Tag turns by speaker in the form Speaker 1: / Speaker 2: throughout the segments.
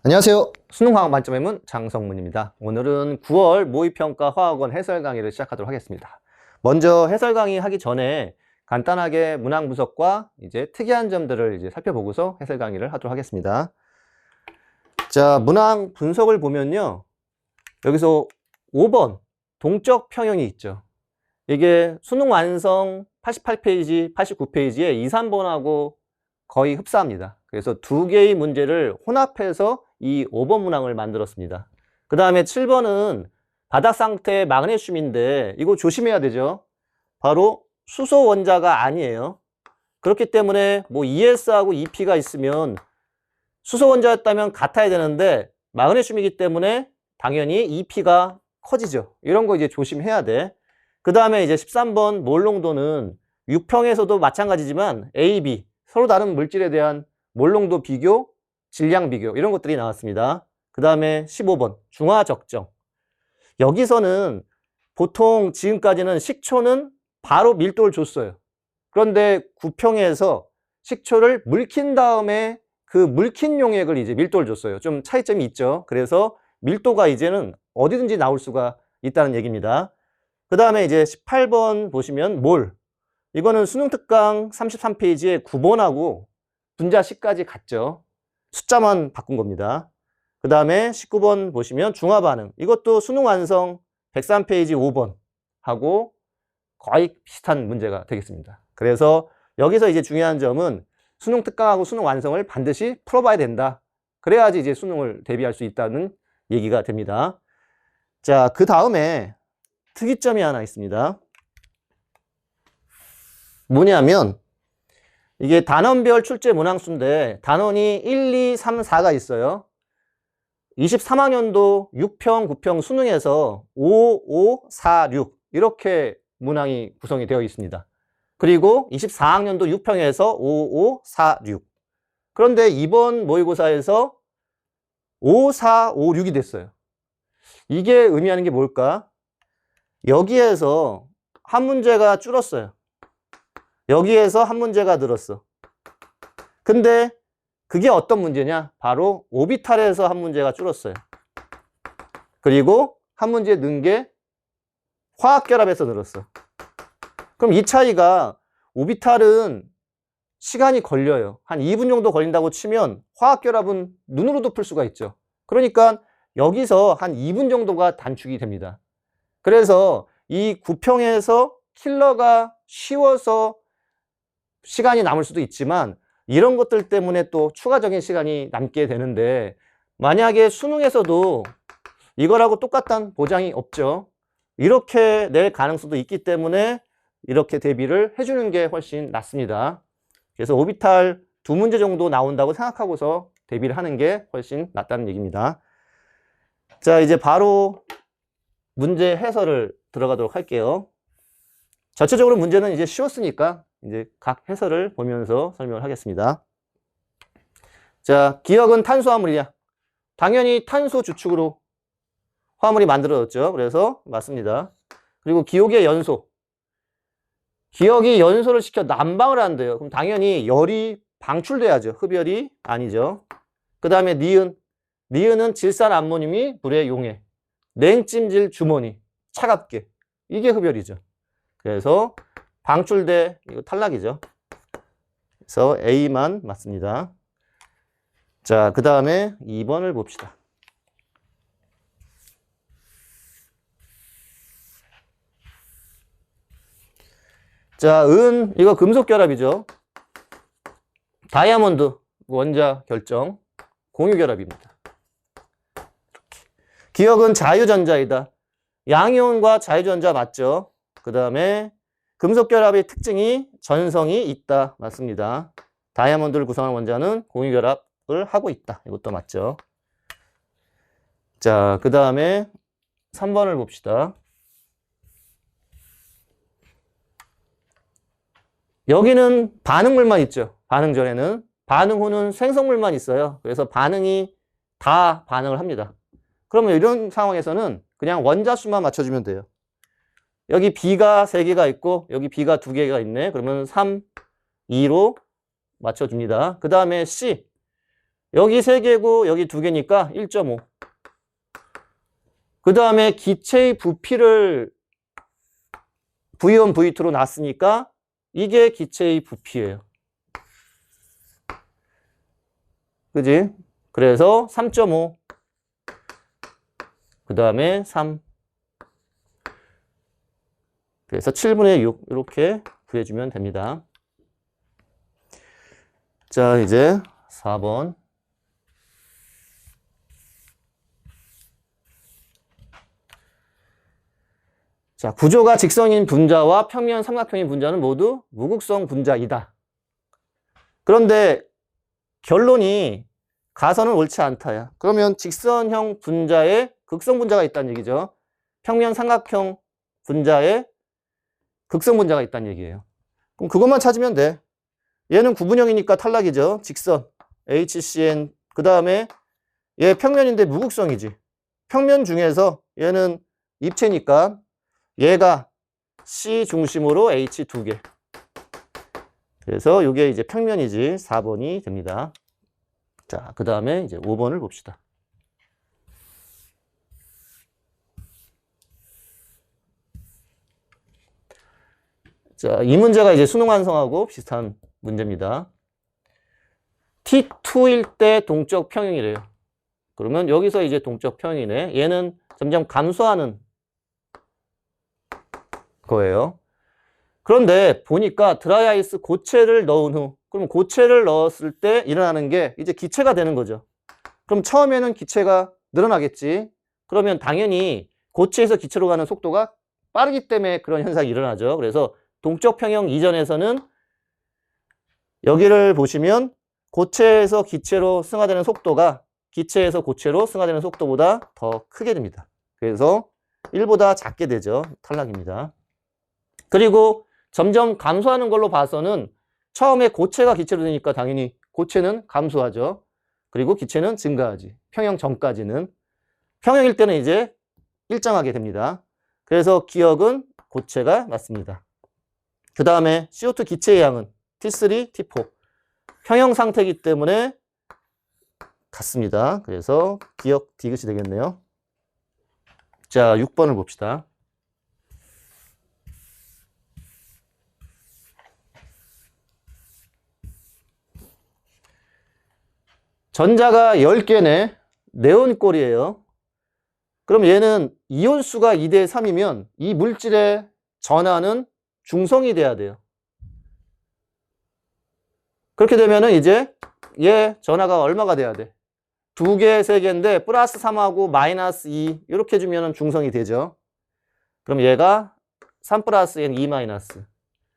Speaker 1: 안녕하세요. 수능화학 만점의 문 장성문입니다. 오늘은 9월 모의평가 화학원 해설 강의를 시작하도록 하겠습니다. 먼저 해설 강의 하기 전에 간단하게 문항 분석과 이제 특이한 점들을 이제 살펴보고서 해설 강의를 하도록 하겠습니다. 자, 문항 분석을 보면요. 여기서 5번 동적 평형이 있죠. 이게 수능 완성 88페이지, 89페이지에 2, 3번하고 거의 흡사합니다. 그래서 두 개의 문제를 혼합해서 이 5번 문항을 만들었습니다. 그 다음에 7번은 바닥 상태의 마그네슘인데 이거 조심해야 되죠. 바로 수소 원자가 아니에요. 그렇기 때문에 뭐 ES하고 EP가 있으면 수소 원자였다면 같아야 되는데 마그네슘이기 때문에 당연히 EP가 커지죠. 이런 거 이제 조심해야 돼. 그 다음에 이제 13번 몰농도는 육평에서도 마찬가지지만 A, B 서로 다른 물질에 대한 몰농도 비교, 질량 비교 이런 것들이 나왔습니다. 그 다음에 15번 중화 적정. 여기서는 보통 지금까지는 식초는 바로 밀도를 줬어요. 그런데 구평에서 식초를 물킨 다음에 그 물킨 용액을 이제 밀도를 줬어요. 좀 차이점이 있죠. 그래서 밀도가 이제는 어디든지 나올 수가 있다는 얘기입니다. 그 다음에 이제 18번 보시면 몰. 이거는 수능 특강 33페이지에 9번하고 분자식까지 같죠. 숫자만 바꾼 겁니다. 그 다음에 19번 보시면 중화반응. 이것도 수능 완성 103페이지 5번 하고 거의 비슷한 문제가 되겠습니다. 그래서 여기서 이제 중요한 점은 수능 특강하고 수능 완성을 반드시 풀어봐야 된다. 그래야지 이제 수능을 대비할 수 있다는 얘기가 됩니다. 자, 그 다음에 특이점이 하나 있습니다. 뭐냐면 이게 단원별 출제 문항수인데 단원이 1, 2, 3, 4가 있어요. 23학년도 6평, 9평 수능에서 5, 5, 4, 6 이렇게 문항이 구성이 되어 있습니다. 그리고 24학년도 6평에서 5, 5, 4, 6. 그런데 이번 모의고사에서 5, 4, 5, 6이 됐어요. 이게 의미하는 게 뭘까? 여기에서 한 문제가 줄었어요. 여기에서 한 문제가 늘었어. 근데 그게 어떤 문제냐? 바로 오비탈에서 한 문제가 줄었어요. 그리고 한 문제 는 게 화학결합에서 늘었어. 그럼 이 차이가 오비탈은 시간이 걸려요. 한 2분 정도 걸린다고 치면 화학결합은 눈으로도 풀 수가 있죠. 그러니까 여기서 한 2분 정도가 단축이 됩니다. 그래서 이 구평에서 킬러가 쉬워서 시간이 남을 수도 있지만 이런 것들 때문에 또 추가적인 시간이 남게 되는데 만약에 수능에서도 이거라고 똑같다는 보장이 없죠. 이렇게 낼 가능성도 있기 때문에 이렇게 대비를 해주는 게 훨씬 낫습니다. 그래서 오비탈 2문제 정도 나온다고 생각하고서 대비를 하는 게 훨씬 낫다는 얘기입니다. 자, 이제 바로 문제 해설을 들어가도록 할게요. 전체적으로 문제는 이제 쉬웠으니까 이제 각 해설을 보면서 설명을 하겠습니다. 자, 기억은 탄수화물이냐? 당연히 탄소 주축으로 화물이 만들어졌죠. 그래서 맞습니다. 그리고 기억의 연소. 기억이 연소를 시켜 난방을 한대요. 그럼 당연히 열이 방출돼야죠. 흡열이 아니죠. 그 다음에 니은. 니은은 질산암모늄이 불의 용해. 냉찜질 주머니. 차갑게. 이게 흡열이죠. 그래서 방출돼 이거 탈락이죠. 그래서 A만 맞습니다. 자, 그 다음에 2번을 봅시다. 자, 은 이거 금속 결합이죠. 다이아몬드 원자 결정 공유 결합입니다. 기억은 자유전자이다. 양이온과 자유전자 맞죠? 그 다음에 금속 결합의 특징이 전성이 있다. 맞습니다. 다이아몬드를 구성하는 원자는 공유 결합을 하고 있다. 이것도 맞죠? 자, 그 다음에 3번을 봅시다. 여기는 반응물만 있죠. 반응 전에는. 반응 후는 생성물만 있어요. 그래서 반응이 다 반응을 합니다. 그러면 이런 상황에서는 그냥 원자 수만 맞춰주면 돼요. 여기 B가 3개가 있고 여기 B가 2개가 있네. 그러면 3, 2로 맞춰줍니다. 그 다음에 C. 여기 3개고 여기 2개니까 1.5. 그 다음에 기체의 부피를 V1, V2로 놨으니까 이게 기체의 부피예요. 그지? 그래서 3.5. 그 다음에 3. 그래서 7분의 6 이렇게 구해주면 됩니다. 자, 이제 4번. 자, 구조가 직선인 분자와 평면 삼각형인 분자는 모두 무극성 분자이다. 그런데 결론이 가선은 옳지 않다야. 그러면 직선형 분자에 극성 분자가 있다는 얘기죠. 평면 삼각형 분자에 극성 분자가 있다는 얘기예요. 그럼 그것만 찾으면 돼. 얘는 구분형이니까 탈락이죠. 직선 HCN. 그 다음에 얘 평면인데 무극성이지. 평면 중에서 얘는 입체니까 얘가 C 중심으로 H 2개. 그래서 이게 이제 평면이지. 4번이 됩니다. 자, 그 다음에 이제 5번을 봅시다. 자, 이 문제가 이제 수능 완성하고 비슷한 문제입니다. T2일 때 동적 평형이래요. 그러면 여기서 이제 동적 평형이네. 얘는 점점 감소하는 거예요. 그런데 보니까 드라이아이스 고체를 넣은 후, 그럼 고체를 넣었을 때 일어나는 게 이제 기체가 되는 거죠. 그럼 처음에는 기체가 늘어나겠지. 그러면 당연히 고체에서 기체로 가는 속도가 빠르기 때문에 그런 현상이 일어나죠. 그래서 동적 평형 이전에서는 여기를 보시면 고체에서 기체로 승화되는 속도가 기체에서 고체로 승화되는 속도보다 더 크게 됩니다. 그래서 1보다 작게 되죠. 탈락입니다. 그리고 점점 감소하는 걸로 봐서는 처음에 고체가 기체로 되니까 당연히 고체는 감소하죠. 그리고 기체는 증가하지. 평형 전까지는. 평형일 때는 이제 일정하게 됩니다. 그래서 기억은 고체가 맞습니다. 그 다음에 CO2 기체의 양은 T3, T4. 평형 상태이기 때문에 같습니다. 그래서 기억 디귿이 되겠네요. 자, 6번을 봅시다. 전자가 10개네. 네온꼴이에요. 그럼 얘는 이온수가 2대 3이면 이 물질의 전하는 중성이 돼야 돼요. 그렇게 되면은 이제 얘 전하가 얼마가 돼야 돼? 2개, 3개인데 플러스 3하고 마이너스 2 이렇게 해주면 중성이 되죠. 그럼 얘가 3 플러스 얘는 2 마이너스.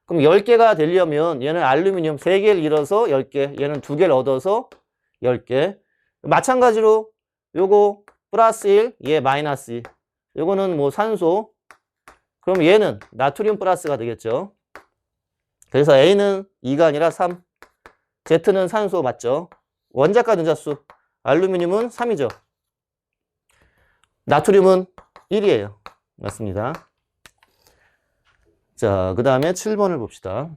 Speaker 1: 그럼 10개가 되려면 얘는 알루미늄 3개를 잃어서 10개, 얘는 2개를 얻어서 10개. 마찬가지로 요거 플러스 1, 얘 마이너스 2. 요거는 뭐 산소. 그럼 얘는 나트륨 플러스가 되겠죠. 그래서 A는 2가 아니라 3. Z는 산소 맞죠? 원자가 전자수. 알루미늄은 3이죠. 나트륨은 1이에요. 맞습니다. 자, 그 다음에 7번을 봅시다.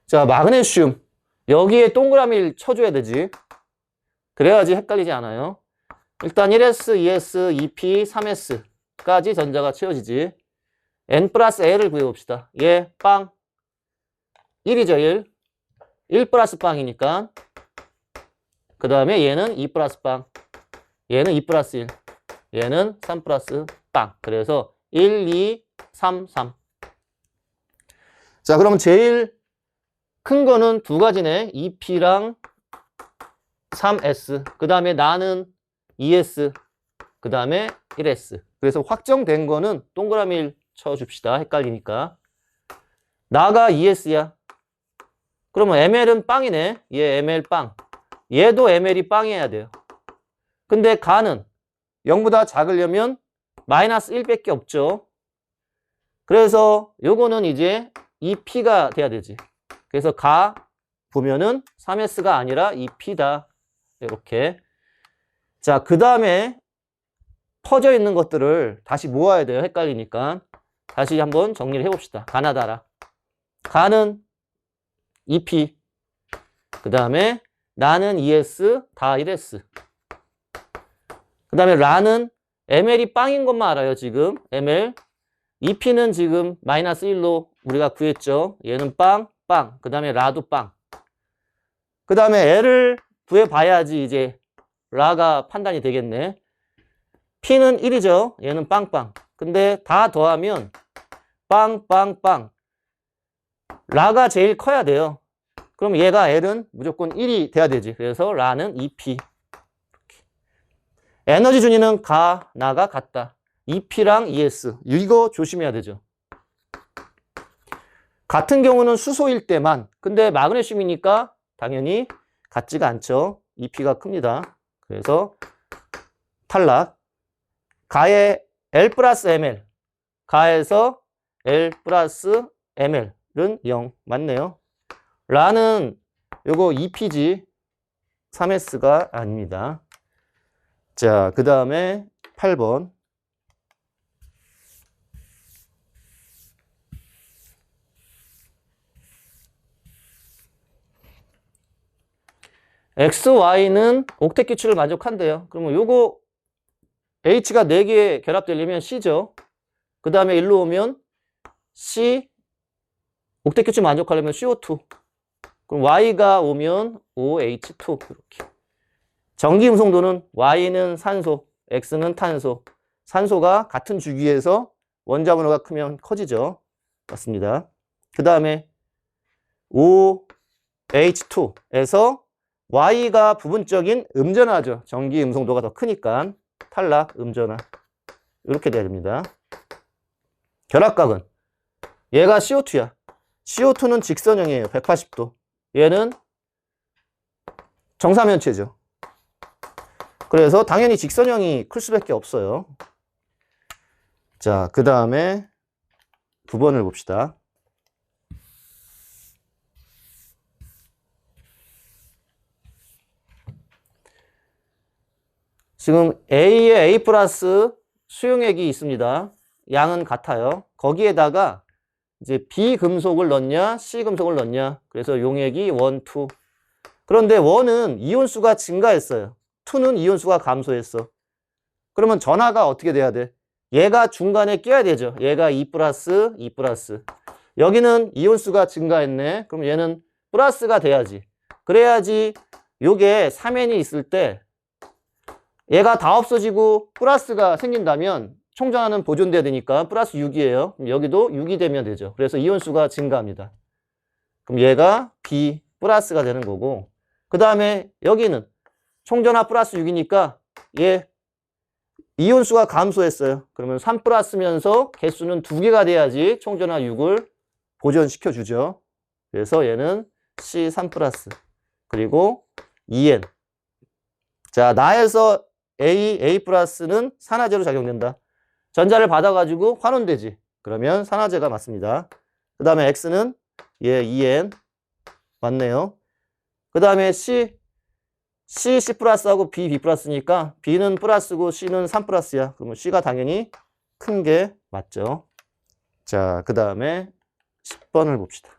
Speaker 1: 자, 마그네슘. 여기에 동그라미를 쳐줘야 되지. 그래야지 헷갈리지 않아요. 일단 1s, 2s, 2p, 3s까지 전자가 채워지지. n 플러스 a를 구해봅시다. 얘 빵. 1이죠, 1. 1 플러스 빵이니까. 그 다음에 얘는 2 플러스 빵. 얘는 2 플러스 1. 얘는 3 플러스 빵. 그래서 1, 2, 3, 3. 자, 그럼 제일 큰 거는 두 가지네. 2P랑 3S. 그 다음에 나는 2S. 그 다음에 1S. 그래서 확정된 거는 동그라미를 쳐줍시다. 헷갈리니까. 나가 2S야. 그러면 ML은 빵이네. 얘 ML 빵. 얘도 ML이 빵이어야 돼요. 근데 가는 0보다 작으려면 마이너스 1밖에 없죠. 그래서 요거는 이제 2P가 돼야 되지. 그래서 가 보면은 3S가 아니라 2P다. 이렇게. 자, 그 다음에 퍼져 있는 것들을 다시 모아야 돼요. 헷갈리니까. 다시 한번 정리를 해봅시다. 가나다라. 가는 2p. 그 다음에 나는 2s, 다 1s. 그 다음에 라는 ml이 빵인 것만 알아요, 지금. ml. 2p는 지금 마이너스 1로 우리가 구했죠. 얘는 빵, 빵. 그 다음에 라도 빵. 그 다음에 l을 구해봐야지 이제 라가 판단이 되겠네. p는 1이죠. 얘는 빵빵. 근데 다 더하면 빵빵빵. 라가 제일 커야 돼요. 그럼 얘가 l은 무조건 1이 돼야 되지. 그래서 라는 2p. 에너지 준위는 나가 같다. 2p랑 2s. 이거 조심해야 되죠. 같은 경우는 수소일 때만. 근데 마그네슘이니까 당연히 같지가 않죠. 2p가 큽니다. 그래서 탈락. 가에 L 플러스 ML. 가에서 L 플러스 ML은 0. 맞네요. 라는 요거 2p지 3s가 아닙니다. 자, 그 다음에 8번. X, Y는 옥텟 기출을 만족한대요. 그러면 요거 H가 4개 결합되려면 C죠. 그 다음에 일로 오면 C, 옥텟 기출 만족하려면 CO2. 그럼 Y가 오면 OH2. 이렇게. 전기 음성도는 Y는 산소, X는 탄소. 산소가 같은 주기에서 원자번호가 크면 커지죠. 맞습니다. 그 다음에 OH2에서 Y가 부분적인 음전하죠. 전기 음성도가 더 크니까 탈락, 음전하. 이렇게 돼야 됩니다. 결합각은 얘가 CO2야. CO2는 직선형이에요. 180도. 얘는 정사면체죠. 그래서 당연히 직선형이 클 수밖에 없어요. 자, 그 다음에 9번을 봅시다. 지금 A에 A 플러스 수용액이 있습니다. 양은 같아요. 거기에다가 이제 B 금속을 넣냐, C 금속을 넣냐. 그래서 용액이 1, 2. 그런데 1은 이온수가 증가했어요. 2는 이온수가 감소했어. 그러면 전하가 어떻게 돼야 돼? 얘가 중간에 껴야 되죠. 얘가 2 플러스, 2 플러스. 여기는 이온수가 증가했네. 그럼 얘는 플러스가 돼야지. 그래야지 요게 3n이 있을 때 얘가 다 없어지고 플러스가 생긴다면 총전하는 보존돼야 되니까 플러스 6이에요. 그럼 여기도 6이 되면 되죠. 그래서 이온수가 증가합니다. 그럼 얘가 B 플러스가 되는 거고, 그 다음에 여기는 총전하 플러스 6이니까 얘 이온수가 감소했어요. 그러면 3 플러스면서 개수는 2개가 돼야지 총전하 6을 보존시켜 주죠. 그래서 얘는 C3 플러스 그리고 2N. 자, 나에서 A 플러스는 산화제로 작용된다. 전자를 받아가지고 환원되지. 그러면 산화제가 맞습니다. 그 다음에 X는 얘 2N 맞네요. 그 다음에 C 플러스하고 B 플러스니까 B는 플러스고 C는 3 플러스야. 그러면 C가 당연히 큰 게 맞죠. 자, 그 다음에 10번을 봅시다.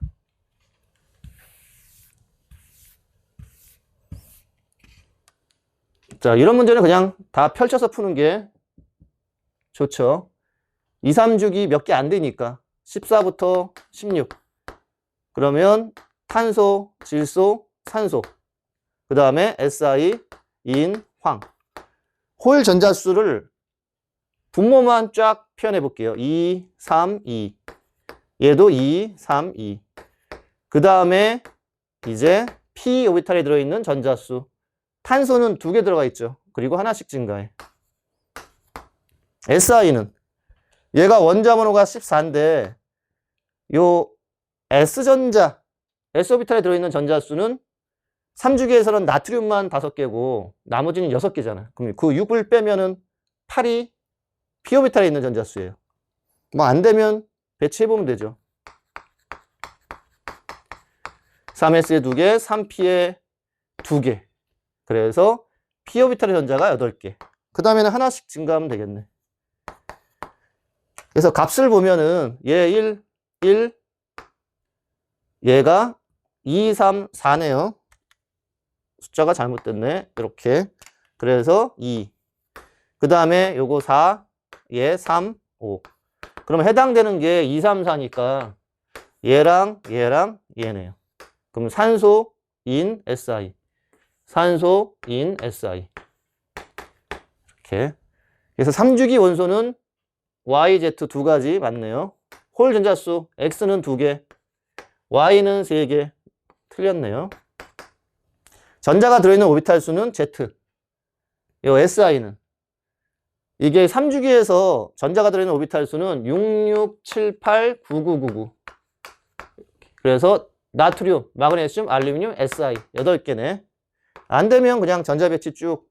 Speaker 1: 자, 이런 문제는 그냥 다 펼쳐서 푸는 게 좋죠. 2, 3주기 몇 개 안 되니까 14부터 16. 그러면 탄소, 질소, 산소. 그 다음에 Si, 인, 황. 호일 전자수를 분모만 쫙 표현해 볼게요. 2, 3, 2. 얘도 2, 3, 2. 그 다음에 이제 p 오비탈에 들어있는 전자수. 탄소는 2개 들어가 있죠. 그리고 하나씩 증가해. SI는 얘가 원자 번호가 14인데 요 S전자, S오비탈에 들어있는 전자수는 3주기에서는 나트륨만 5개고 나머지는 6개잖아. 그럼 그 6을 빼면은 8이 P오비탈에 있는 전자수예요. 뭐 안 되면 배치해보면 되죠. 3S에 2개, 3P에 2개. 그래서 P오비탈의 전자가 8개. 그 다음에는 하나씩 증가하면 되겠네. 그래서 값을 보면은 얘 1, 1, 얘가 2, 3, 4네요. 숫자가 잘못됐네. 이렇게. 그래서 2. 그 다음에 요거 4, 얘 3, 5. 그럼 해당되는 게 2, 3, 4니까 얘랑 얘랑 얘네요. 그럼 산소, 인, Si. 산소, 인, Si. 이렇게. 그래서 3주기 원소는 YZ 두 가지 맞네요. 홀 전자수 X는 2개, Y는 3개. 틀렸네요. 전자가 들어있는 오비탈 수는 Z. 요 SI는 이게 3주기에서 전자가 들어있는 오비탈 수는 6678, 9999. 그래서 나트륨, 마그네슘, 알루미늄, Si 8개네. 안 되면 그냥 전자 배치 쭉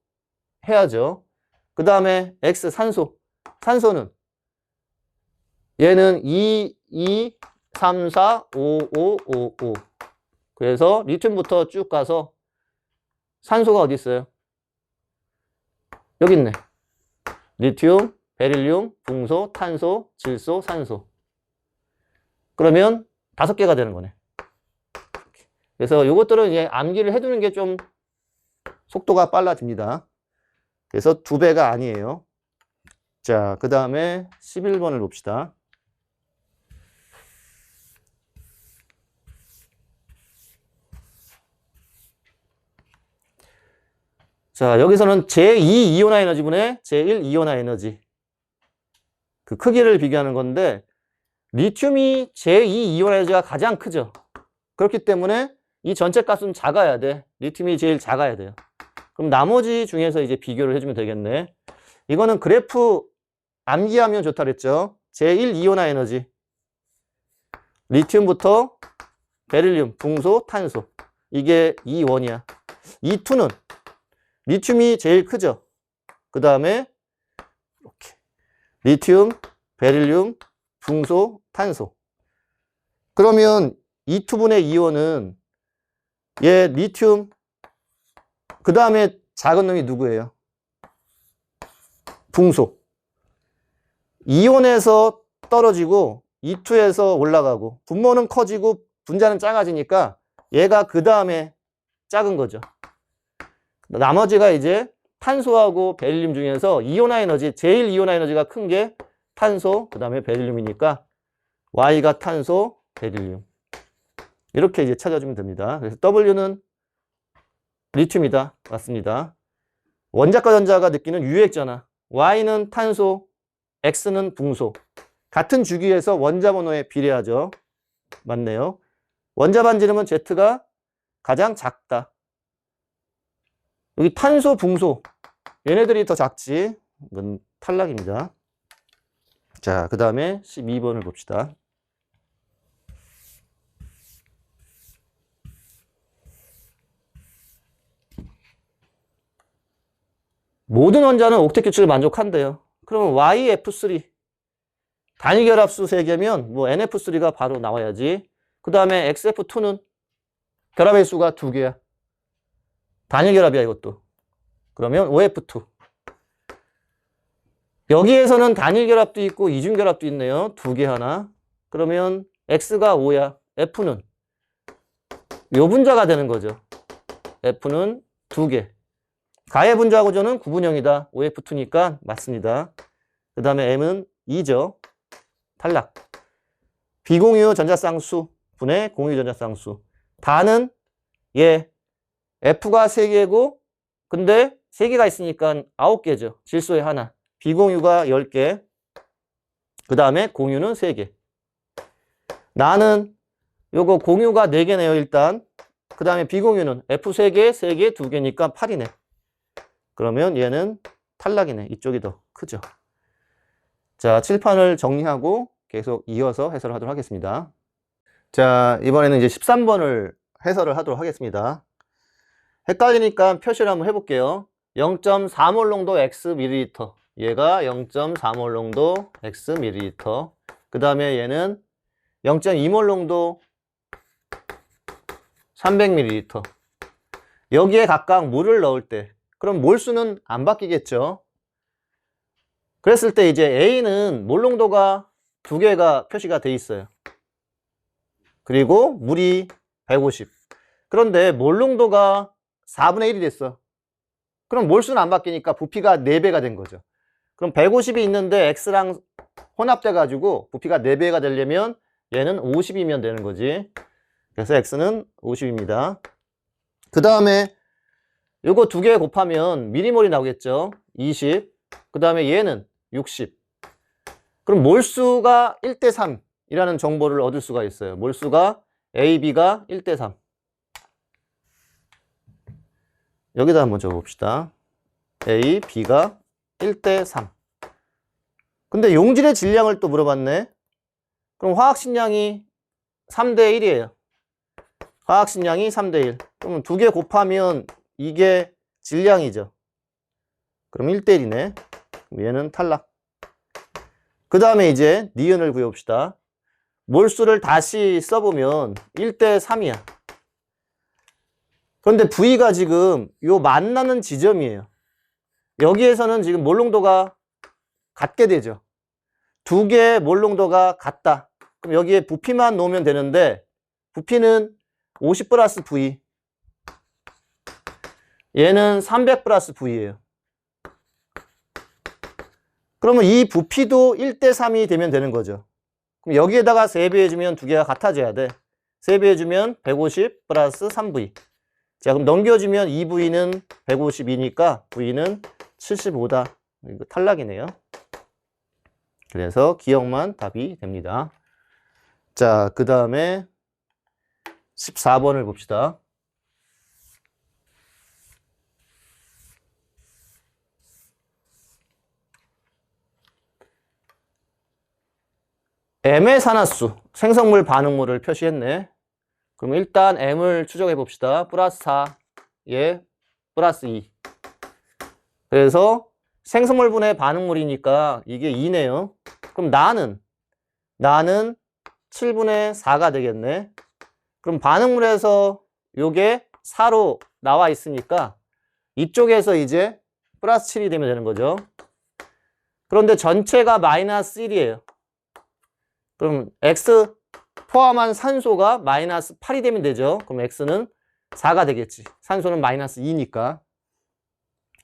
Speaker 1: 해야죠. 그 다음에 X 산소. 산소는 얘는 2, 2, 3, 4, 5, 5, 5, 5. 그래서 리튬부터 쭉 가서 산소가 어디 있어요? 여기 있네. 리튬, 베릴륨, 붕소, 탄소, 질소, 산소. 그러면 5개가 되는 거네. 그래서 이것들은 이제 암기를 해두는 게 좀 속도가 빨라집니다. 그래서 2배가 아니에요. 자, 그 다음에 11번을 봅시다. 자, 여기서는 제2 이온화 에너지분의 제1 이온화 에너지. 그 크기를 비교하는 건데, 리튬이 제2 이온화 에너지가 가장 크죠. 그렇기 때문에 이 전체 값은 작아야 돼. 리튬이 제일 작아야 돼요. 그럼 나머지 중에서 이제 비교를 해주면 되겠네. 이거는 그래프 암기하면 좋다 그랬죠. 제1 이온화 에너지. 리튬부터 베릴륨, 붕소, 탄소. 이게 E1이야. E2는 리튬이 제일 크죠. 그 다음에 이렇게 리튬, 베릴륨, 붕소, 탄소. 그러면 E2분의 E1은 얘 리튬, 그 다음에 작은 놈이 누구예요? 붕소. 이온에서 떨어지고 E2에서 올라가고 분모는 커지고 분자는 작아지니까 얘가 그 다음에 작은 거죠. 나머지가 이제 탄소하고 베릴륨 중에서 이온화 에너지, 제일 이온화 에너지가 큰 게 탄소, 그 다음에 베릴륨이니까 Y가 탄소, 베릴륨. 이렇게 이제 찾아주면 됩니다. 그래서 W는 리튬이다. 맞습니다. 원자과 전자가 느끼는 유액전화. Y는 탄소, X는 붕소. 같은 주기에서 원자 번호에 비례하죠. 맞네요. 원자 반지름은 Z가 가장 작다. 여기 탄소, 붕소. 얘네들이 더 작지. 이건 탈락입니다. 자, 그 다음에 12번을 봅시다. 모든 원자는 옥텟 규칙을 만족한대요. 그러면 YF3 단위 결합수 3개면 뭐 NF3가 바로 나와야지. 그 다음에 XF2는 결합의 수가 2개야. 단위 결합이야 이것도. 그러면 OF2. 여기에서는 단일 결합도 있고 이중 결합도 있네요. 2개 하나. 그러면 X가 5야. F는 요 분자가 되는 거죠. F는 2개. 가해 분자 구조는 구분형이다. OF2니까 맞습니다. 그 다음에 M은 2죠. 탈락. 비공유 전자쌍수 분의 공유 전자쌍수. 다는 얘 F가 3개고 근데 3개가 있으니까 9개죠. 질소에 하나. 비공유가 10개. 그 다음에 공유는 3개. 나는 요거 공유가 4개네요. 일단. 그 다음에 비공유는 F 3개, 3개, 2개니까 8이네. 그러면 얘는 탈락이네. 이쪽이 더 크죠. 자, 칠판을 정리하고 계속 이어서 해설을 하도록 하겠습니다. 자, 이번에는 이제 13번을 해설을 하도록 하겠습니다. 헷갈리니까 표시를 한번 해볼게요. 0.4몰 농도 X ml. 얘가 0.4몰 농도 X ml. 그 다음에 얘는 0.2몰 농도 300ml. 여기에 각각 물을 넣을 때 그럼 몰수는 안 바뀌겠죠. 그랬을 때 이제 A는 몰 농도가 2개가 표시가 돼 있어요. 그리고 물이 150. 그런데 몰농도가 4분의 1이 됐어. 그럼 몰수는 안 바뀌니까 부피가 4배가 된 거죠. 그럼 150이 있는데 X랑 혼합돼 가지고 부피가 4배가 되려면 얘는 50이면 되는 거지. 그래서 X는 50입니다. 그 다음에 요거 2개 곱하면 미리몰이 나오겠죠. 20. 그 다음에 얘는 60. 그럼 몰수가 1대 3이라는 정보를 얻을 수가 있어요. 몰수가 A, B가 1대 3. 여기다 한번 적어봅시다. A, B가 1대 3. 근데 용질의 질량을 또 물어봤네. 그럼 화학식량이 3대 1이에요. 화학식량이 3대 1. 그럼 2개 곱하면 이게 질량이죠. 그럼 1대 1이네. 얘는 탈락. 그 다음에 이제 니은을 구해봅시다. 몰수를 다시 써보면 1대 3이야. 그런데 V가 지금 요 만나는 지점이에요. 여기에서는 지금 몰농도가 같게 되죠. 2개의 몰농도가 같다. 그럼 여기에 부피만 놓으면 되는데 부피는 50 플러스 V. 얘는 300 플러스 V예요. 그러면 이 부피도 1대 3이 되면 되는 거죠. 그럼 여기에다가 3배해주면 2개가 같아져야 돼. 3배해주면 150 플러스 3V. 자, 그럼 넘겨주면 2V는 152니까 V는 75다. 이거 탈락이네요. 그래서 기억만 답이 됩니다. 자, 그 다음에 14번을 봅시다. M의 산화수, 생성물 반응물을 표시했네. 그럼 일단 M을 추적해 봅시다. 플러스 4, 얘 플러스 2. 그래서 생성물분의 반응물이니까 이게 2네요. 그럼 나는 7분의 4가 되겠네. 그럼 반응물에서 요게 4로 나와 있으니까 이쪽에서 이제 플러스 7이 되면 되는 거죠. 그런데 전체가 마이너스 1이에요. 그럼 X 포함한 산소가 마이너스 8이 되면 되죠. 그럼 X는 4가 되겠지. 산소는 마이너스 2니까.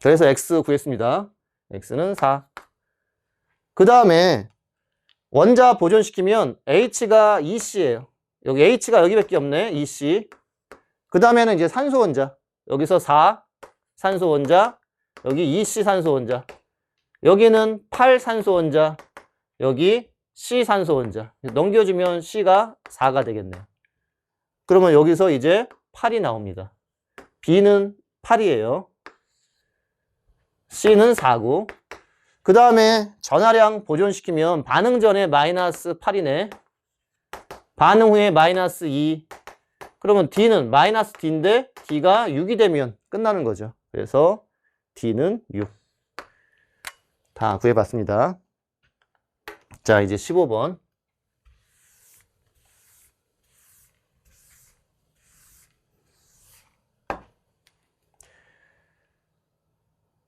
Speaker 1: 그래서 X 구했습니다. X는 4. 그 다음에 원자 보존시키면 H가 2C예요. 여기 H가 여기밖에 없네. 2C. 그 다음에는 이제 산소 원자. 여기서 4 산소 원자. 여기 2C 산소 원자. 여기는 8 산소 원자. 여기 C 산소 원자. 넘겨주면 C가 4가 되겠네요. 그러면 여기서 이제 8이 나옵니다. B는 8이에요. C는 4고. 그 다음에 전하량 보존시키면 반응 전에 마이너스 8이네. 반응 후에 마이너스 2. 그러면 D는 마이너스 D인데 D가 6이 되면 끝나는 거죠. 그래서 D는 6. 다 구해봤습니다. 자, 이제 15번.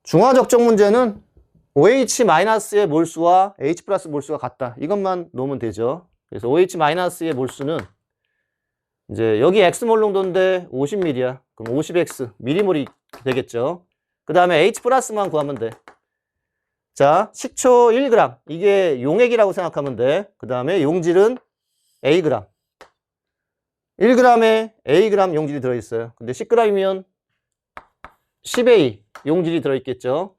Speaker 1: 중화적정 문제는 OH-의 몰수와 H 플러스 몰수가 같다. 이것만 놓으면 되죠. 그래서 OH-의 몰수는 이제 여기 X몰 농도인데 50ml야. 그럼 50X, 미리몰이 되겠죠. 그 다음에 H 플러스만 구하면 돼. 자, 식초 1g. 이게 용액이라고 생각하면 돼. 그 다음에 용질은 Ag. 1g에 Ag 용질이 들어있어요. 근데 10g이면 10A 용질이 들어있겠죠.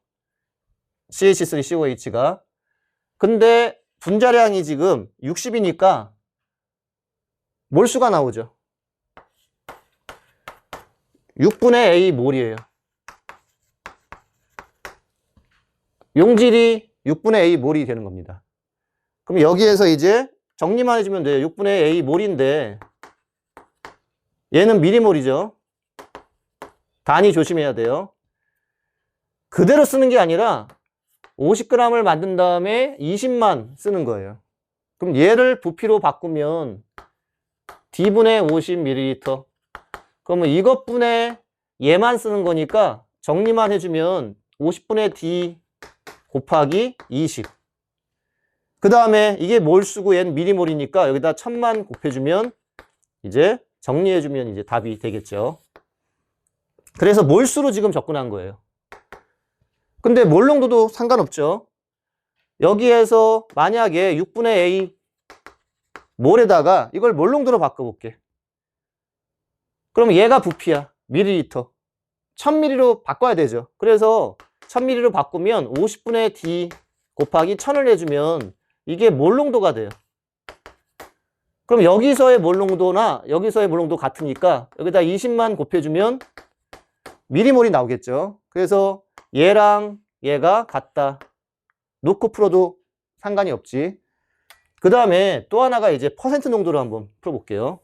Speaker 1: CH3COH가. 근데 분자량이 지금 60이니까 몰수가 나오죠. 6분의 A 몰이에요. 용질이 6분의 A 몰이 되는 겁니다. 그럼 여기에서 이제 정리만 해주면 돼요. 6분의 A 몰인데 얘는 미리몰이죠. 단위 조심해야 돼요. 그대로 쓰는 게 아니라 50g을 만든 다음에 20만 쓰는 거예요. 그럼 얘를 부피로 바꾸면 D분의 50ml. 그러면 이것분의 얘만 쓰는 거니까 정리만 해주면 50분의 D 곱하기 20. 그 다음에 이게 몰수고 얘는 미리몰이니까 여기다 1000만 곱해주면 이제 정리해주면 이제 답이 되겠죠. 그래서 몰수로 지금 접근한 거예요. 근데 몰농도도 상관없죠. 여기에서 만약에 6분의 A 몰에다가 이걸 몰농도로 바꿔볼게. 그럼 얘가 부피야. 밀리리터. 1000ml로 바꿔야 되죠. 그래서 1000ml로 바꾸면 50분의 D 곱하기 1000을 해주면 이게 몰농도가 돼요. 그럼 여기서의 몰농도나 여기서의 몰농도 같으니까 여기다 20만 곱해주면 미리몰이 나오겠죠. 그래서 얘랑 얘가 같다. 놓고 풀어도 상관이 없지. 그 다음에 또 하나가 이제 퍼센트 농도를 한번 풀어볼게요.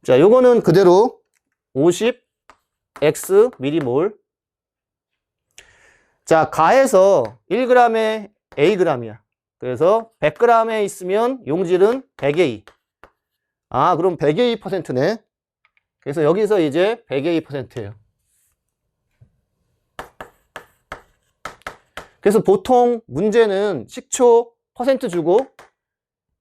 Speaker 1: 자, 요거는 그대로 50x 미리몰. 자, 가해서 1g에 Ag이야. 그래서 100g에 있으면 용질은 100A. 아, 그럼 100A%네. 그래서 여기서 이제 100A%예요. 그래서 보통 문제는 식초 퍼센트 주고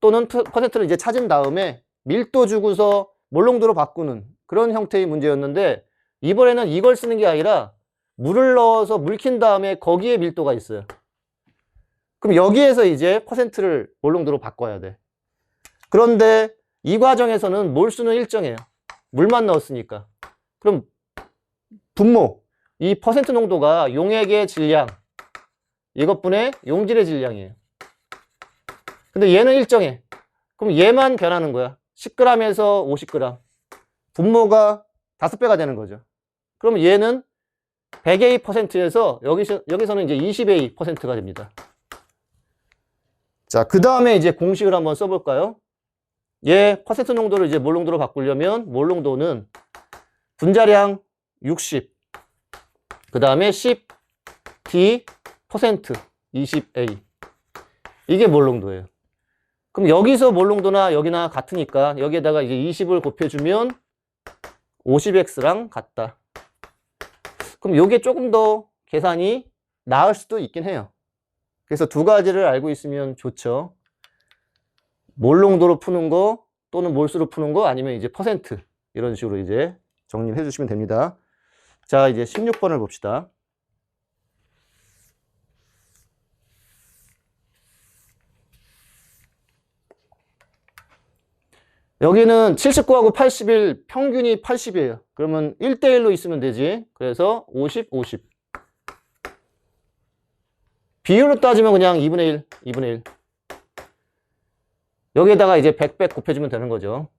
Speaker 1: 또는 퍼센트를 이제 찾은 다음에 밀도 주고서 몰농도로 바꾸는 그런 형태의 문제였는데 이번에는 이걸 쓰는 게 아니라 물을 넣어서 물킨 다음에 거기에 밀도가 있어요. 그럼 여기에서 이제 퍼센트를 몰농도로 바꿔야 돼. 그런데 이 과정에서는 몰수는 일정해요. 물만 넣었으니까. 그럼 분모, 이 퍼센트 농도가 용액의 질량, 이것분의 용질의 질량이에요. 근데 얘는 일정해. 그럼 얘만 변하는 거야. 10g에서 50g. 분모가 5배가 되는 거죠. 그럼 얘는 100A%에서 여기서는 이제 20A%가 됩니다. 자, 그 다음에 이제 공식을 한번 써볼까요? 얘 퍼센트 농도를 이제 몰농도로 바꾸려면 몰농도는 분자량 60, 그 다음에 10 D 퍼센트 20A. 이게 몰농도예요. 그럼 여기서 몰농도나 여기나 같으니까 여기에다가 이제 20을 곱해주면 50X랑 같다. 그럼 요게 조금 더 계산이 나을 수도 있긴 해요. 그래서 두 가지를 알고 있으면 좋죠. 몰농도로 푸는 거 또는 몰수로 푸는 거 아니면 이제 퍼센트 이런 식으로 이제 정리를 해주시면 됩니다. 자, 이제 16번을 봅시다. 여기는 79하고 81 평균이 80이에요. 그러면 1대1로 있으면 되지. 그래서 50, 50. 비율로 따지면 그냥 2분의 1, 2분의 1. 여기에다가 이제 100, 100 곱해주면 되는 거죠.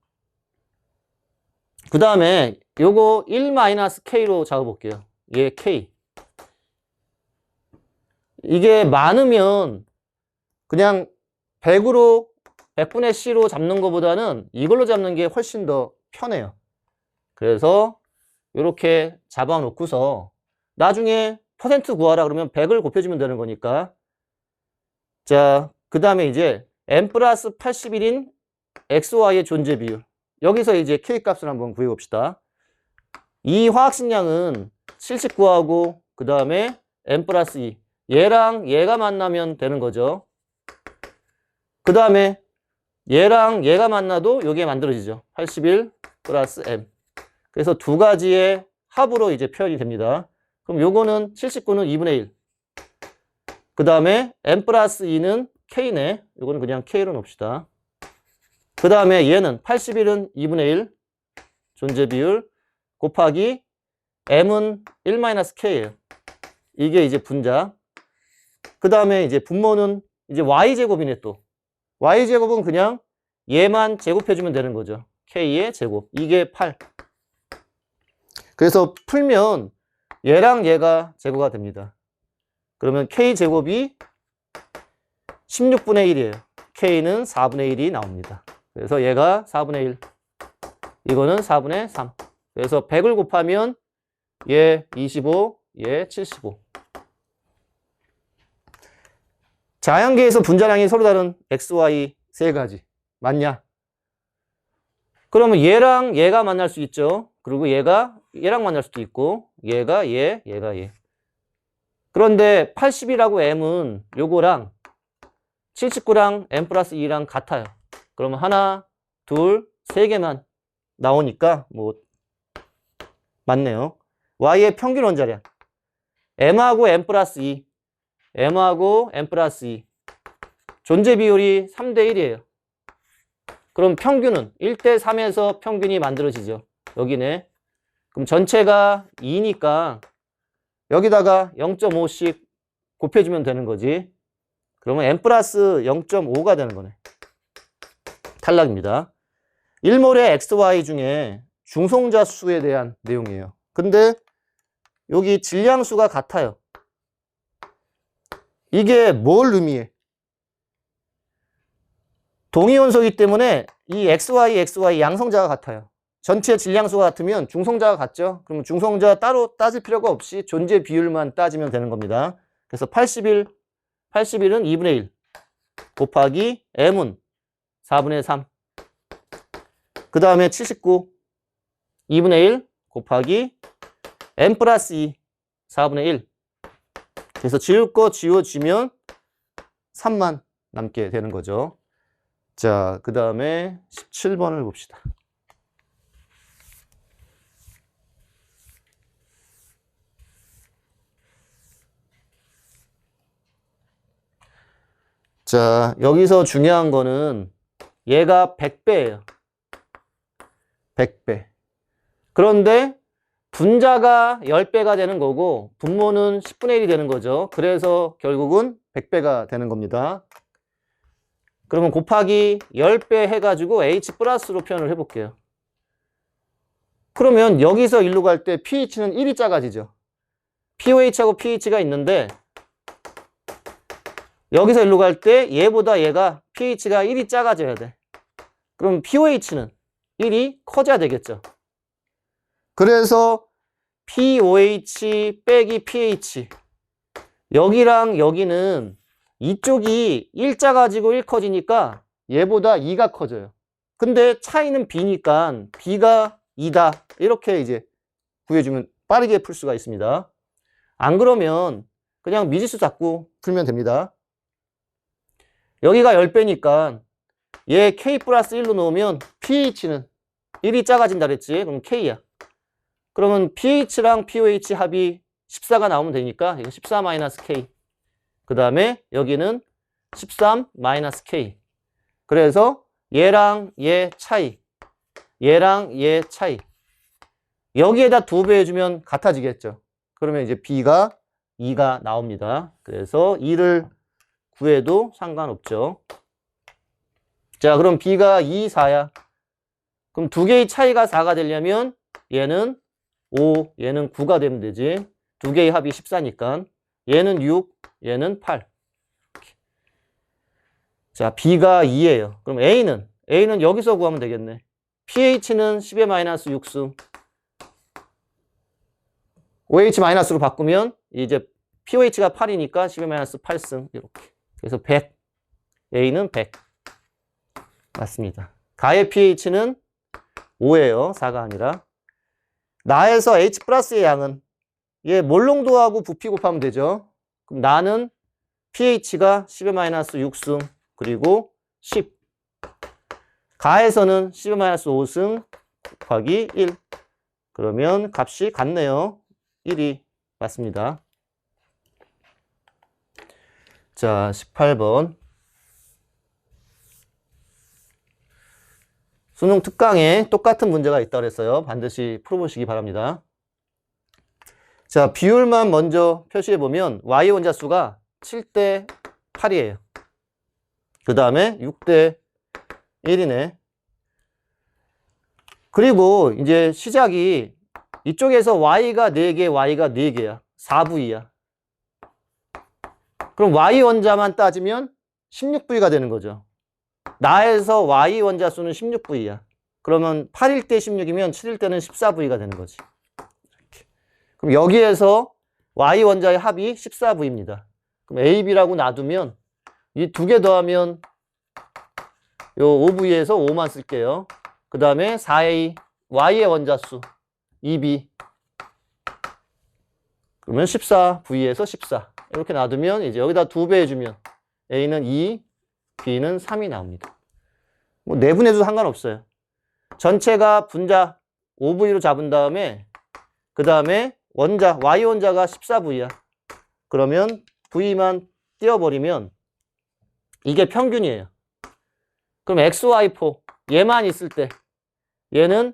Speaker 1: 그 다음에 요거 1-K로 잡아볼게요. 얘 K. 이게 많으면 그냥 100으로 100분의 C로 잡는 것보다는 이걸로 잡는 게 훨씬 더 편해요. 그래서 이렇게 잡아놓고서 나중에 퍼센트 구하라 그러면 100을 곱해주면 되는 거니까. 자, 그 다음에 이제 n 플러스 81인 XY의 존재 비율. 여기서 이제 K 값을 한번 구해봅시다. 이 화학식량은 79하고 그 다음에 n 플러스 2. 얘랑 얘가 만나면 되는 거죠. 그 다음에 얘랑 얘가 만나도 이게 만들어지죠. 81 플러스 m. 그래서 두 가지의 합으로 이제 표현이 됩니다. 그럼 요거는 79는 2분의 1. 그 다음에 m 플러스 2는 k네. 요거는 그냥 k로 놓읍시다. 그 다음에 얘는 81은 2분의 1 존재 비율 곱하기 m은 1-k예요. 이게 이제 분자. 그 다음에 이제 분모는 이제 y제곱이네 또. y제곱은 그냥 얘만 제곱해주면 되는 거죠. k의 제곱. 이게 8. 그래서 풀면 얘랑 얘가 제곱가 됩니다. 그러면 k제곱이 16분의 1이에요. k는 4분의 1이 나옵니다. 그래서 얘가 4분의 1. 이거는 4분의 3. 그래서 100을 곱하면 얘 25, 얘 75. 자연계에서 분자량이 서로 다른 XY 세 가지. 맞냐? 그러면 얘랑 얘가 만날 수 있죠. 그리고 얘가 얘랑 만날 수도 있고 얘가 얘, 얘가 얘. 그런데 80이라고 m은 요거랑 79랑 m 플러스 2랑 같아요. 그러면 하나, 둘, 세 개만 나오니까 뭐 맞네요. Y의 평균 원자량 M하고 M 플러스 2 M하고 M 플러스 2 존재 비율이 3대 1이에요. 그럼 평균은 1대 3에서 평균이 만들어지죠. 여기네. 그럼 전체가 2니까 여기다가 0.5씩 곱해주면 되는 거지. 그러면 M 플러스 0.5가 되는 거네. 탈락입니다. 1몰의 XY 중에 중성자 수에 대한 내용이에요. 근데 여기 질량수가 같아요. 이게 뭘 의미해? 동위원소이기 때문에 이 XY 양성자가 같아요. 전체 질량수가 같으면 중성자가 같죠? 그러면 중성자 따로 따질 필요가 없이 존재 비율만 따지면 되는 겁니다. 그래서 81은 2분의 1 곱하기 M은 4분의 3 그 다음에 79 2분의 1 곱하기 M 플러스 2 4분의 1 그래서 지울 거 지워지면 3만 남게 되는 거죠. 자, 그 다음에 17번을 봅시다. 자, 여기서 중요한 거는 얘가 100배예요. 100배. 그런데 분자가 10배가 되는 거고 분모는 10분의 1이 되는 거죠. 그래서 결국은 100배가 되는 겁니다. 그러면 곱하기 10배 해가지고 H 플러스로 표현을 해볼게요. 그러면 여기서 일로 갈 때 pH는 1이 작아지죠. pOH하고 pH가 있는데 여기서 일로 갈 때 얘보다 얘가 pH가 1이 작아져야 돼. 그럼 pOH는 1이 커져야 되겠죠. 그래서 pOH 빼기 pH 여기랑 여기는 이쪽이 1 작아지고 1 커지니까 얘보다 2가 커져요. 근데 차이는 B니까 B가 2다. 이렇게 이제 구해주면 빠르게 풀 수가 있습니다. 안 그러면 그냥 미지수 잡고 풀면 됩니다. 여기가 10배니까 얘 K 플러스 1로 놓으면 pH는 1이 작아진다 그랬지. 그럼 K야. 그러면 pH랑 pOH 합이 14가 나오면 되니까 이거 14 마이너스 K. 그 다음에 여기는 13 마이너스 K. 그래서 얘랑 얘 차이. 얘랑 얘 차이. 여기에다 2배 해주면 같아지겠죠. 그러면 이제 B가 2가 나옵니다. 그래서 2를 구해도 상관없죠. 자, 그럼 B가 2, 4야. 그럼 두 개의 차이가 4가 되려면 얘는 5, 얘는 9가 되면 되지. 두 개의 합이 14니까. 얘는 6, 얘는 8. 자, B가 2예요. 그럼 A는 여기서 구하면 되겠네. pH는 10의 마이너스 6승. OH 마이너스로 바꾸면 이제 pOH가 8이니까 10의 마이너스 8승. 이렇게. 그래서 100. A는 100. 맞습니다. 가의 pH는 5예요. 4가 아니라. 나에서 H 플러스의 양은 얘 몰농도하고 부피 곱하면 되죠. 그럼 나는 pH가 10의 마이너스 6승 그리고 10. 가에서는 10의 마이너스 5승 곱하기 1. 그러면 값이 같네요. 1이 맞습니다. 자, 18번. 수능 특강에 똑같은 문제가 있다고 그랬어요. 반드시 풀어보시기 바랍니다. 자, 비율만 먼저 표시해보면 Y 원자수가 7대 8이에요. 그 다음에 6대 1이네. 그리고 이제 시작이 이쪽에서 Y가 4개, Y가 4개야. 4V야. 그럼 Y 원자만 따지면 16V가 되는 거죠. 나에서 Y 원자수는 16V야. 그러면 8일 때 16이면 7일 때는 14V가 되는 거지. 이렇게. 그럼 여기에서 Y 원자의 합이 14V입니다. 그럼 A, B라고 놔두면 이 두 개 더하면 요 5V에서 5만 쓸게요. 그 다음에 4A, Y의 원자수 2B. 그러면 14V에서 14. 이렇게 놔두면 이제 여기다 2배 해주면 A는 2, B는 3이 나옵니다. 뭐 내분해도 상관없어요. 전체가 분자 5V로 잡은 다음에 그 다음에 원자 Y 원자가 14V야. 그러면 V만 띄워버리면 이게 평균이에요. 그럼 XY4 얘만 있을 때 얘는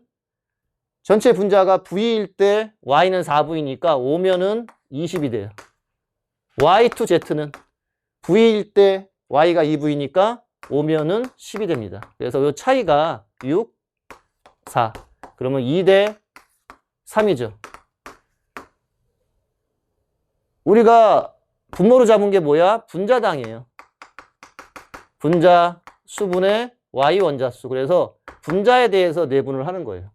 Speaker 1: 전체 분자가 V일 때 Y는 4V니까 오면은 20이 돼요. Y2Z는 V일 때 Y가 2V니까 오면은 10이 됩니다. 그래서 이 차이가 6, 4. 그러면 2대 3이죠. 우리가 분모로 잡은 게 뭐야? 분자당이에요. 분자 수분의 Y 원자수. 그래서 분자에 대해서 내분을 하는 거예요.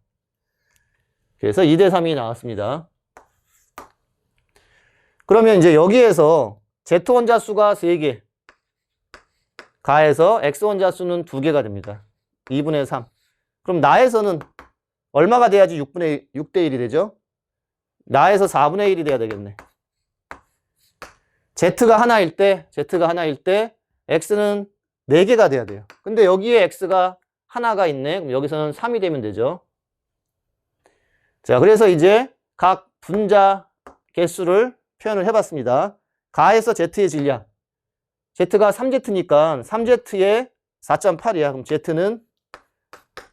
Speaker 1: 그래서 2대 3이 나왔습니다. 그러면 이제 여기에서 Z 원자수가 3개 가해서 X 원자수는 2개가 됩니다. 2분의 3. 그럼 나에서는 얼마가 돼야지 6대 1이 되죠? 나에서 4분의 1이 돼야 되겠네. Z가 하나일 때 X는 4개가 돼야 돼요. 근데 여기에 X가 하나가 있네. 그럼 여기서는 3이 되면 되죠. 자, 그래서 이제 각 분자 개수를 표현을 해봤습니다. 가해서 Z의 질량. Z가 3Z니까 3Z에 4.8이야. 그럼 Z는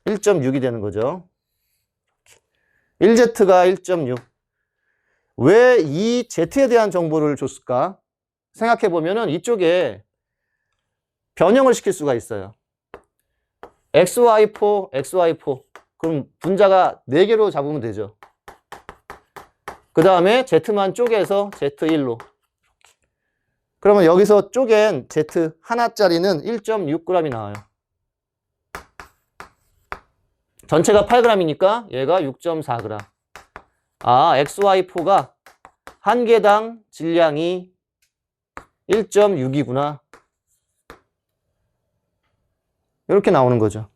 Speaker 1: 1.6이 되는 거죠. 1Z가 1.6. 왜 이 Z에 대한 정보를 줬을까? 생각해보면은 이쪽에 변형을 시킬 수가 있어요. XY4, XY4. 그럼 분자가 4개로 잡으면 되죠. 그 다음에 Z만 쪼개서 Z1로. 그러면 여기서 쪼갠 Z 하나짜리는 1.6g이 나와요. 전체가 8g이니까 얘가 6.4g. 아, XY4가 한 개당 질량이 1.6이구나. 이렇게 나오는 거죠.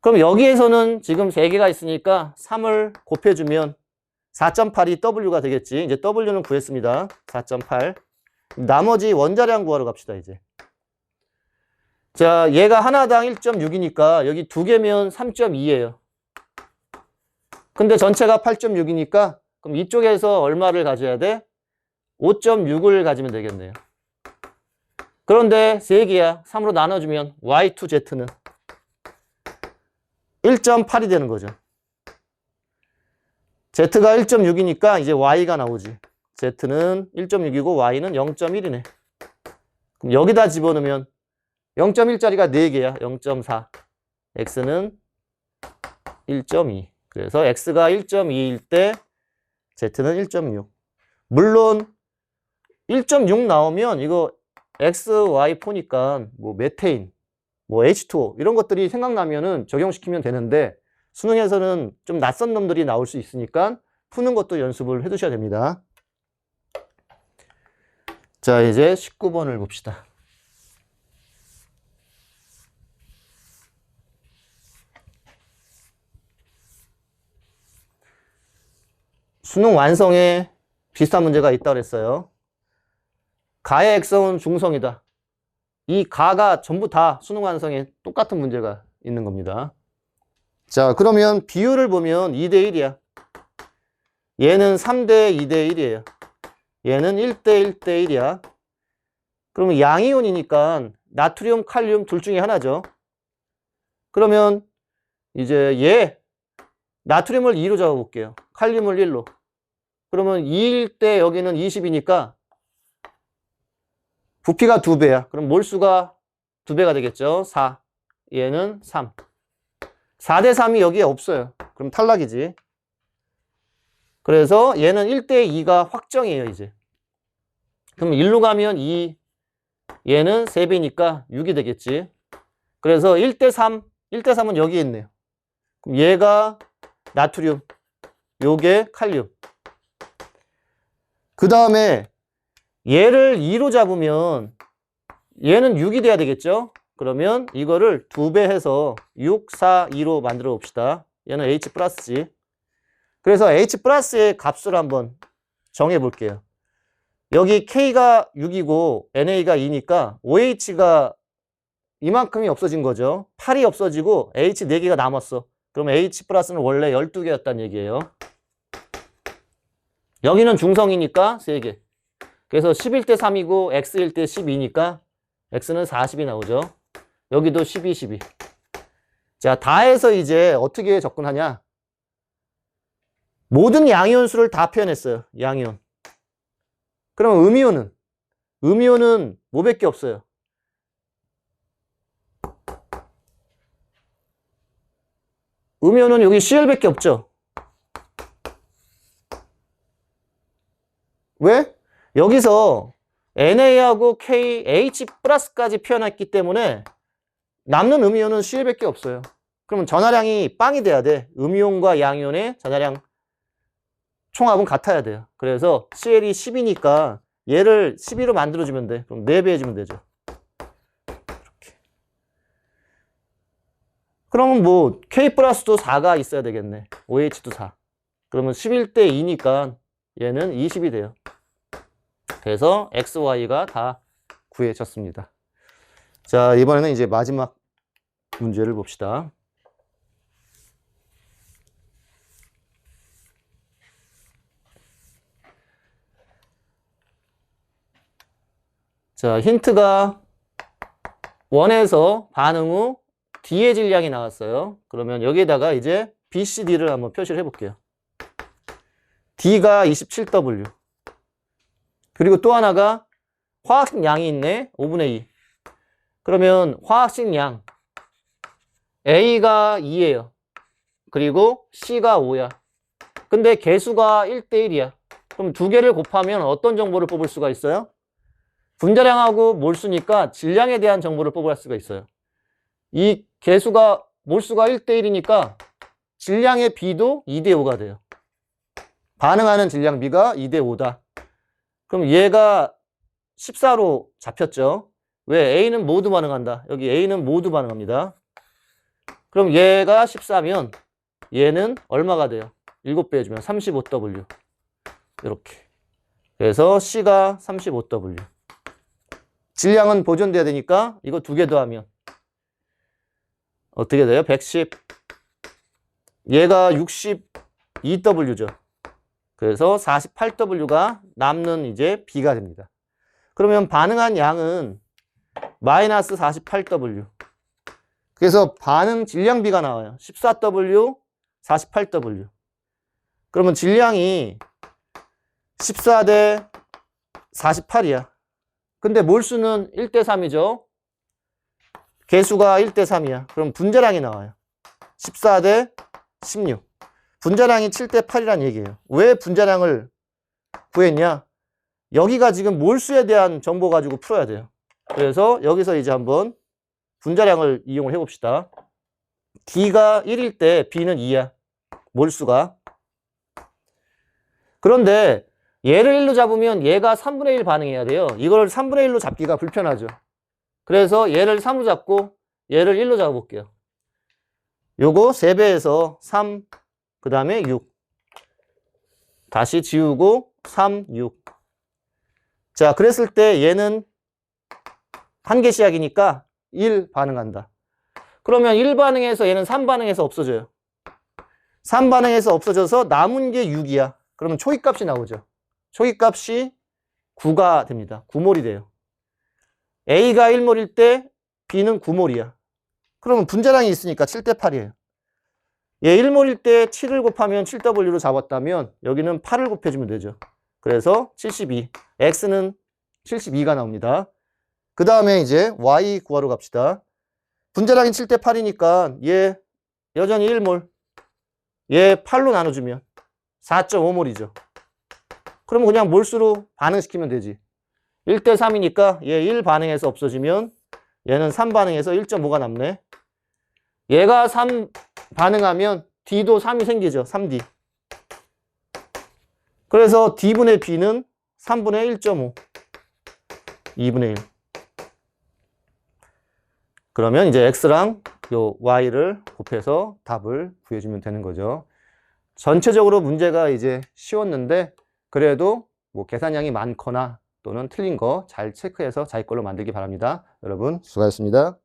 Speaker 1: 그럼 여기에서는 지금 3개가 있으니까 3을 곱해주면 4.8이 W가 되겠지. 이제 W는 구했습니다. 4.8. 나머지 원자량 구하러 갑시다, 이제. 자, 얘가 하나당 1.6이니까 여기 2개면 3.2예요. 근데 전체가 8.6이니까 그럼 이쪽에서 얼마를 가져야 돼? 5.6을 가지면 되겠네요. 그런데 3개야. 3으로 나눠주면 Y2Z는 1.8이 되는 거죠. Z가 1.6이니까 이제 Y가 나오지. Z는 1.6이고 Y는 0.1이네. 그럼 여기다 집어넣으면 0.1짜리가 4개야. 0.4. X는 1.2. 그래서 X가 1.2일 때 Z는 1.6. 물론 1.6 나오면 이거 XY4니까 뭐 메테인, 뭐 H2O 이런 것들이 생각나면은 적용시키면 되는데 수능에서는 좀 낯선 놈들이 나올 수 있으니까 푸는 것도 연습을 해 두셔야 됩니다. 자, 이제 19번을 봅시다. 수능 완성에 비슷한 문제가 있다고 그랬어요. 가의 액성은 중성이다. 이 가가 전부 다 수능 완성에 똑같은 문제가 있는 겁니다. 자, 그러면 비율을 보면 2대 1이야. 얘는 3대 2대 1이에요. 얘는 1대 1대 1이야. 그러면 양이온이니까 나트륨, 칼륨 둘 중에 하나죠. 그러면 이제 얘 나트륨을 2로 잡아볼게요. 칼륨을 1로. 그러면 2일 때 여기는 20이니까 부피가 2배야. 그럼 몰수가 2배가 되겠죠. 4. 얘는 3. 4대 3이 여기에 없어요. 그럼 탈락이지. 그래서 얘는 1대 2가 확정이에요, 이제. 그럼 1로 가면 2, 얘는 3배니까 6이 되겠지. 그래서 1대 3, 1대 3은 여기에 있네요. 그럼 얘가 나트륨, 요게 칼륨. 그 다음에 얘를 2로 잡으면 얘는 6이 돼야 되겠죠? 그러면 이거를 2배 해서 6, 4, 2로 만들어 봅시다. 얘는 H 플러스지. 그래서 H 플러스의 값을 한번 정해 볼게요. 여기 K가 6이고 NA가 2니까 OH가 이만큼이 없어진 거죠. 8이 없어지고 H 4개가 남았어. 그럼 H 플러스는 원래 12개였다는 얘기예요. 여기는 중성이니까 3개. 그래서 11대 3이고 X 1대 12니까 X는 40이 나오죠. 여기도 12, 12. 자, 다 해서 이제 어떻게 접근하냐? 모든 양이온수를 다 표현했어요. 양이온. 그럼 음이온은? 음이온은 뭐밖에 없어요? 음이온은 여기 Cl밖에 없죠. 왜? 여기서 NA하고 KH 플러스까지 표현했기 때문에 남는 음이온은 Cl밖에 없어요. 그러면 전하량이 빵이 돼야 돼. 음이온과 양이온의 전하량 총합은 같아야 돼요. 그래서 CL이 10이니까 얘를 12로 만들어주면 돼. 그럼 4배 해주면 되죠. 이렇게. 그러면 뭐 K 플러스도 4가 있어야 되겠네. OH도 4. 그러면 11대 2니까 얘는 20이 돼요. 그래서 X, Y가 다 구해졌습니다. 자, 이번에는 이제 마지막 문제를 봅시다. 자, 힌트가 1에서 반응 후 D의 질량이 나왔어요. 그러면 여기에다가 이제 B, C, D를 한번 표시를 해볼게요. D가 27W. 그리고 또 하나가 화학식 양이 있네. 5분의 2. 그러면 화학식 양 A가 2예요. 그리고 C가 5야. 근데 개수가 1대1이야. 그럼 두 개를 곱하면 어떤 정보를 뽑을 수가 있어요? 분자량하고 몰수니까 질량에 대한 정보를 뽑을 수가 있어요. 이 개수가 몰수가 1대1이니까 질량의 B도 2대5가 돼요. 반응하는 질량 B가 2대5다. 그럼 얘가 14로 잡혔죠. 왜? A는 모두 반응한다. 여기 A는 모두 반응합니다. 그럼 얘가 14면 얘는 얼마가 돼요? 7배 해주면 35W. 이렇게. 그래서 C가 35W. 질량은 보존돼야 되니까 이거 2개 더하면 어떻게 돼요? 110. 얘가 62W죠. 그래서 48W가 남는 이제 B가 됩니다. 그러면 반응한 양은 마이너스 48W. 그래서 반응 질량 B가 나와요. 14W, 48W. 그러면 질량이 14대 48이야. 근데 몰수는 1대3이죠. 개수가 1대3이야. 그럼 분자량이 나와요. 14대 16. 분자량이 7대8이란 얘기예요. 왜 분자량을 구했냐? 여기가 지금 몰수에 대한 정보 가지고 풀어야 돼요. 그래서 여기서 이제 한번 분자량을 이용을 해봅시다. D가 1일 때 B는 2야. 몰수가. 그런데 얘를 1로 잡으면 얘가 3분의 1 반응해야 돼요. 이걸 3분의 1로 잡기가 불편하죠. 그래서 얘를 3으로 잡고 얘를 1로 잡아볼게요. 요거 3배에서 3, 그 다음에 6. 다시 지우고 3, 6. 자, 그랬을 때 얘는 한 개 시약이니까 1 반응한다. 그러면 1 반응해서 얘는 3 반응해서 없어져요. 3 반응해서 없어져서 남은 게 6이야. 그러면 초기값이 나오죠. 초기값이 9가 됩니다. 9몰이 돼요. A가 1몰일 때 B는 9몰이야. 그러면 분자량이 있으니까 7대8이에요. 얘 1몰일 때 7을 곱하면 7W로 잡았다면 여기는 8을 곱해주면 되죠. 그래서 72. X는 72가 나옵니다. 그 다음에 이제 Y 구하러 갑시다. 분자량이 7대8이니까 얘 여전히 1몰. 얘 8로 나눠주면 4.5몰이죠. 그러면 그냥 몰수로 반응시키면 되지. 1대3이니까 얘 1 반응해서 없어지면 얘는 3 반응해서 1.5가 남네. 얘가 3 반응하면 D도 3이 생기죠. 3D. 그래서 D분의 B는 3분의 1.5. 2분의 1. 그러면 이제 X랑 요 Y를 곱해서 답을 구해주면 되는 거죠. 전체적으로 문제가 이제 쉬웠는데 그래도 뭐 계산량이 많거나 또는 틀린 거 잘 체크해서 자기 걸로 만들기 바랍니다. 여러분 수고하셨습니다.